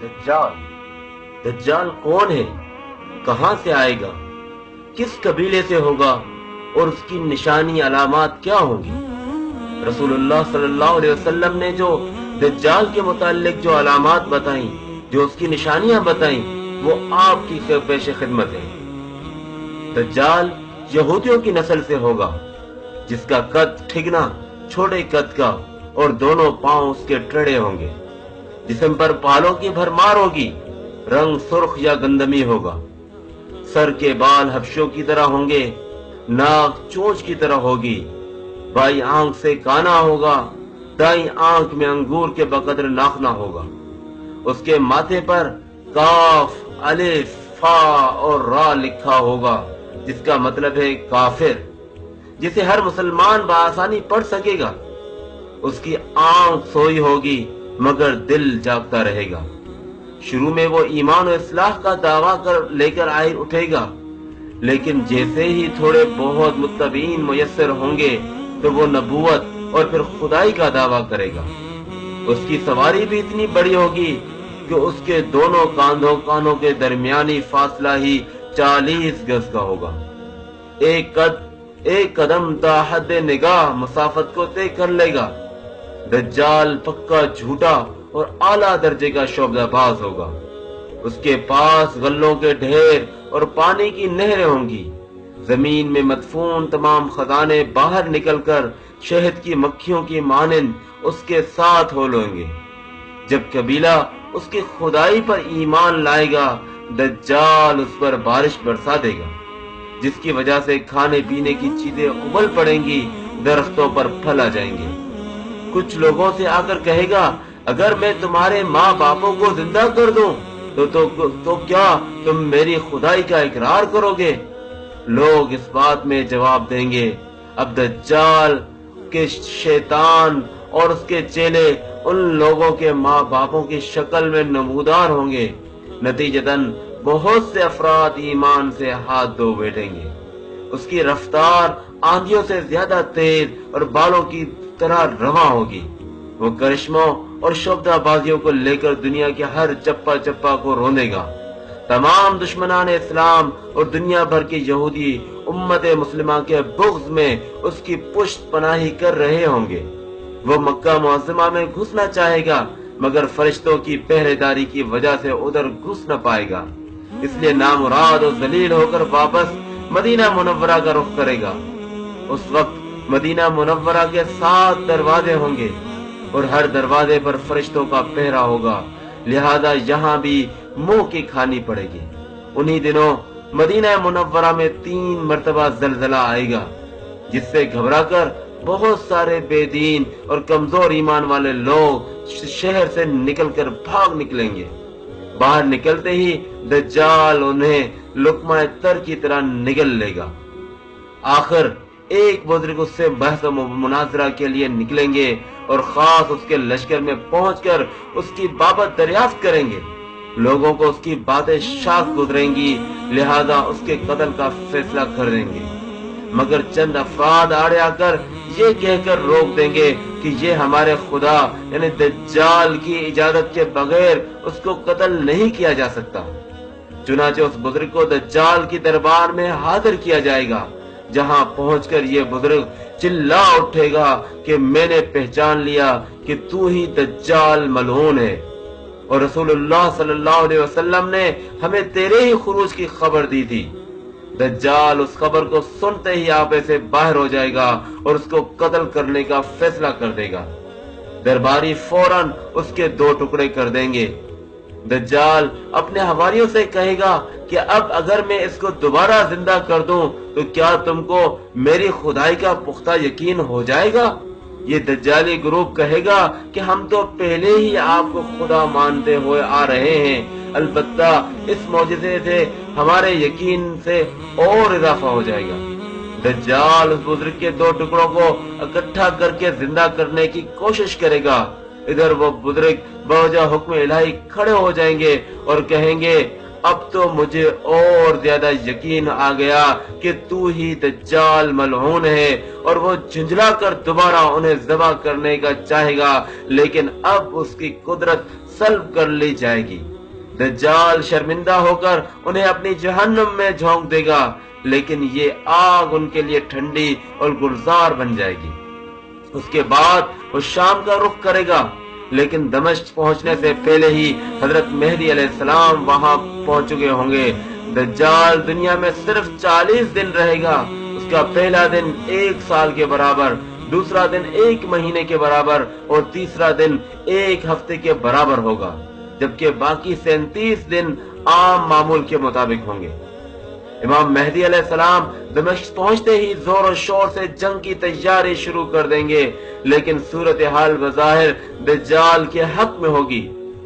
दज्जाल दज्जाल कौन है, कहां से आएगा, किस कबीले से होगा और उसकी निशानी अलामात क्या होंगी। रसूलुल्लाह सल्लल्लाहु अलैहि वसल्लम ने जो दज्जाल के मुताल्लिक जो अलामात बताई, जो उसकी निशानियां बताई, वो आपकी पेश खिदमत है। दज्जाल यहूदियों की नस्ल से होगा, जिसका कद ठिगना छोटे कद का और दोनों पांव उसके टेढ़े होंगे, जिस्म पर बालों की भरमार होगी, रंग सुर्ख या गंदमी होगा, सर के बाल हबशों की तरह होंगे, नाक चोंच की तरह होगी, बाई आंख से काना होगा, दाई आंख में अंगूर के बकदर नाखना होगा। उसके माथे पर काफ, अलिफ, फा और रा लिखा होगा, जिसका मतलब है काफिर, जिसे हर मुसलमान बआसानी पढ़ सकेगा। उसकी आंख सोई होगी मगर दिल जागता रहेगा। शुरू में वो ईमान और इस्लाह का दावा लेकर आए उठेगा, लेकिन जैसे ही थोड़े बहुत मुत्तबीन मुयस्सर होंगे तो वो नबूवत और फिर खुदाई का दावा करेगा। उसकी सवारी भी इतनी बड़ी होगी कि उसके दोनों कानों के दरमियानी फासला ही 40 गज का होगा। एक कदम ता हद निगाह मुसाफत को तय कर लेगा। दज्जाल पक्का झूठा और आला दर्जे का शोबदाबाज होगा। उसके पास गल्लों के ढेर और पानी की नहरें होंगी। जमीन में मदफून तमाम खजाने बाहर निकलकर शहद की मक्खियों की मानंद उसके साथ हो लेंगे। जब कबीला उसकी खुदाई पर ईमान लाएगा, दज्जाल उस पर बारिश बरसा देगा, जिसकी वजह से खाने पीने की चीजें उबल पड़ेंगी, दरख्तों पर फल आ जाएंगे। कुछ लोगों से आकर कहेगा, अगर मैं तुम्हारे माँ बापों को जिंदा कर दूं तो क्या तुम मेरी खुदाई का इकरार करोगे? लोग इस बात में जवाब देंगे, अब दज्जाल के शैतान और उसके चेले उन लोगों के माँ बापों की शक्ल में नमूदार होंगे। नतीजतन बहुत से अफराद ईमान से हाथ धो बैठेंगे। उसकी रफ्तार आंधियों से ज्यादा तेज और बालों की तरह रवां होगी। वो करिश्मों और शोभदाबाजियों को लेकर दुनिया के हर चप्पा चप्पा को रोंदेगा। तमाम दुश्मनान इस्लाम और दुनिया भर के यहूदी उम्मत मुस्लिमा के बुग़्ज़ में उसकी पुष्ट पनाही कर रहे होंगे। वो मक्का मुअज़्ज़मा में घुसना चाहेगा, मगर फरिश्तों की पहरेदारी की वजह से उधर घुस न पाएगा, इसलिए नामुराद और जलील होकर वापस मदीना मुनव्वरा का रुख करेगा। उस वक्त मदीना मुनव्वरा के 7 दरवाजे होंगे और हर दरवाजे पर फरिश्तों का पहरा होगा, लिहाजा यहाँ भी मुंह की खानी पड़ेगी। उन्हीं दिनों मदीना मुनव्वरा में 3 मरतबा जलजला आएगा, जिससे घबराकर बहुत सारे बेदीन और कमजोर ईमान वाले लोग शहर से निकलकर भाग निकलेंगे। बाहर निकलते ही दज्जाल उन्हें लुकमा तर की तरह निगल लेगा। आखिर एक बुजुर्ग उससे बहस और मुनाजरा के लिए निकलेंगे और खास उसके लश्कर में पहुंचकर उसकी बाबत दरियाफ्त करेंगे। लोगों को उसकी बातें शाख गुजरेंगी, लिहाजा उसके कत्ल का फैसला कर देंगे। मगर चंद अफराद आड़े आकर ये कहकर रोक देंगे कि ये हमारे खुदा यानी दज्जाल की इजाजत के बगैर उसको कत्ल नहीं किया जा सकता। चुनाचे उस बुजुर्ग को दज्जाल की दरबार में हाजिर किया जाएगा, जहां पहुंचकर ये बुजुर्ग चिल्ला उठेगा कि मैंने पहचान लिया कि तू ही दज्जाल मलऊन है, और रसूलुल्लाह सल्लल्लाहु अलैहि वसल्लम ने हमें तेरे ही खुरूज की खबर दी थी। दज्जाल उस खबर को सुनते ही आपे से बाहर हो जाएगा और उसको कत्ल करने का फैसला कर देगा। दरबारी फौरन उसके 2 टुकड़े कर देंगे। दज्जाल अपने हवारियों से कहेगा कि अब अगर मैं इसको दोबारा जिंदा कर दूं तो क्या तुमको मेरी खुदाई का पुख्ता यकीन हो जाएगा? ये दज्जाली ग्रुप कहेगा कि हम तो पहले ही आपको खुदा मानते हुए आ रहे हैं, अलबत्ता इस मौजिज़े से हमारे यकीन से और इजाफा हो जाएगा। दज्जाल उस बुजुर्ग के 2 टुकड़ों को इकट्ठा करके जिंदा करने की कोशिश करेगा। इधर वो बुजुर्ग बवजह हुक्म इलाही खड़े हो जाएंगे और कहेंगे, अब तो मुझे और ज्यादा यकीन आ गया कि तू ही दज्जाल मलऊन है, और वो झुंझला कर दोबारा उन्हें ज़बह करने का चाहेगा, लेकिन अब उसकी कुदरत सल्ब कर ली जाएगी। दज्जाल शर्मिंदा होकर उन्हें अपनी जहन्नुम में झोंक देगा, लेकिन ये आग उनके लिए ठंडी और गुलजार बन जाएगी। उसके बाद वो शाम का रुख करेगा, लेकिन दमिश्क पहुंचने से पहले ही हजरत मेहदी अलैहिस्सलाम वहां पहुंच चुके होंगे। दज्जाल दुनिया में सिर्फ 40 दिन रहेगा। उसका पहला दिन 1 साल के बराबर, दूसरा दिन 1 महीने के बराबर और तीसरा दिन 1 हफ्ते के बराबर होगा, जबकि बाकी 37 दिन आम मामूल के मुताबिक होंगे। इमाम मेहदी अलैहिस्सलाम दमिश्क पहुंचते ही जोर और शोर से जंग की तैयारी शुरू कर देंगे, लेकिन सूरत हाल बज़ाहिर दज्जाल के हक में होगी,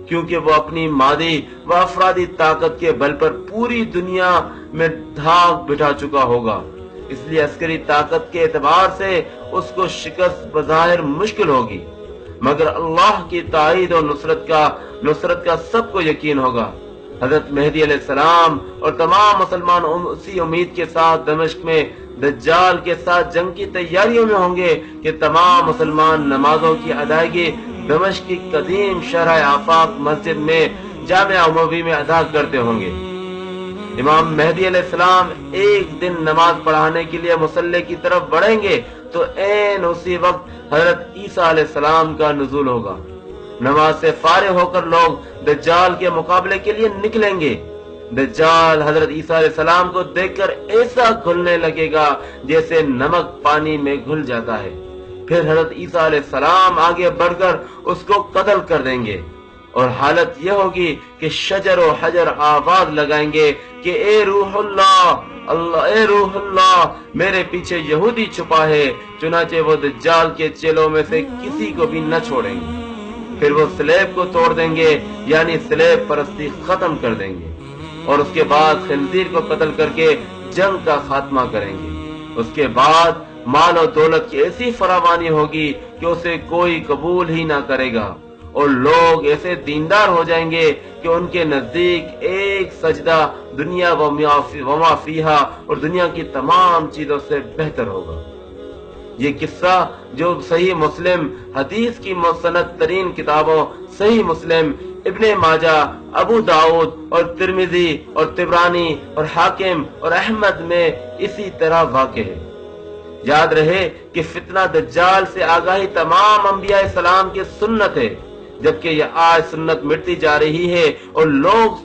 क्योंकि वो अपनी मादी व अफरादी ताकत के बल पर पूरी दुनिया में धाक बिठा चुका होगा। इसलिए अस्करी ताकत के एतबार से उसको शिकस्त बज़ाहिर मुश्किल होगी, मगर अल्लाह की ताईद और नुसरत का सबको यकीन होगा। हजरत मेहदी अलैहिस्सलाम और तमाम मुसलमान उसी उम्मीद के साथ दमिश्क में दज्जाल के साथ जंग की तैयारियों में होंगे कि तमाम मुसलमान नमाजों की अदायगी दमिश्क की कदीम शरह आफाक मस्जिद में जामिया उमवी में अदा करते होंगे। इमाम मेहदी अलैहिस्सलाम एक दिन नमाज पढ़ाने के लिए मुसल्ले की तरफ बढ़ेंगे तो ऐन उसी वक्त हजरत ईसा अलैहिस्सलाम का नुज़ूल होगा। नमाज से फारिग होकर लोग दज्जाल के मुकाबले के लिए निकलेंगे। दज्जाल हजरत ईसा अलैहिस्सलाम को देखकर ऐसा घुलने लगेगा जैसे नमक पानी में घुल जाता है। फिर हजरत ईसा अलैहिस्सलाम आगे बढ़कर उसको कत्ल कर देंगे और हालत यह होगी कि शजर और हजर आवाज लगाएंगे कि ए रूहुल्लाह, अल्लाह, ए रूहुल्लाह, मेरे पीछे यहूदी छुपा है। चुनाचे वो दज्जाल के चेलों में से किसी को भी न छोड़ेंगे। फिर वो स्लेब को तोड़ देंगे, यानी स्लेब परस्ती खत्म कर देंगे, और उसके बाद खंजीर को कत्ल करके जंग का खात्मा करेंगे। उसके बाद माल और दौलत की ऐसी फरावानी होगी कि उसे कोई कबूल ही ना करेगा, और लोग ऐसे दीनदार हो जाएंगे कि उनके नजदीक एक सजदा दुनिया वमा फीहा और दुनिया की तमाम चीजों से बेहतर होगा। ये किस्सा जो सही मुस्लिम हदीस की मुसनद तरीन किताबों सही मुस्लिम, इब्ने माजा, अबू दाऊद और तिरमिजी और तिबरानी और हाकिम और अहमद में इसी तरह वाक़े है। याद रहे कि फितना दज्जाल से आगाही तमाम अंबिया सलाम की सुन्नत है, जबकि यह आज सुन्नत मिटती जा रही है और लोग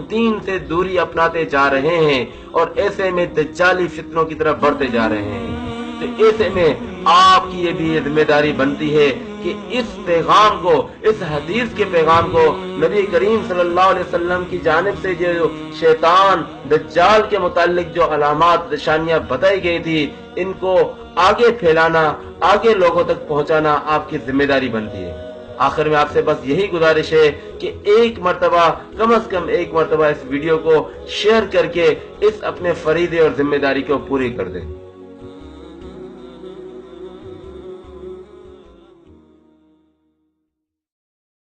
दीन से दूरी अपनाते जा रहे हैं और ऐसे में दज्जाली फितनों की तरफ बढ़ते जा रहे हैं। तो ऐसे में आपकी ये भी जिम्मेदारी बनती है कि इस पैगाम को, इस हदीस के पैगाम को नबी करीम सल्लल्लाहु अलैहि वसल्लम की जानिब से जो शैतान दज्जाल के मुताल्लिक जो अलामात निशानियां बताई गई थी, इनको आगे फैलाना, आगे लोगों तक पहुंचाना आपकी जिम्मेदारी बनती है। आखिर में आपसे बस यही गुजारिश है कि एक मर्तबा, कम से कम एक मर्तबा इस वीडियो को शेयर करके इस अपने फरीदे और जिम्मेदारी को पूरी कर दें।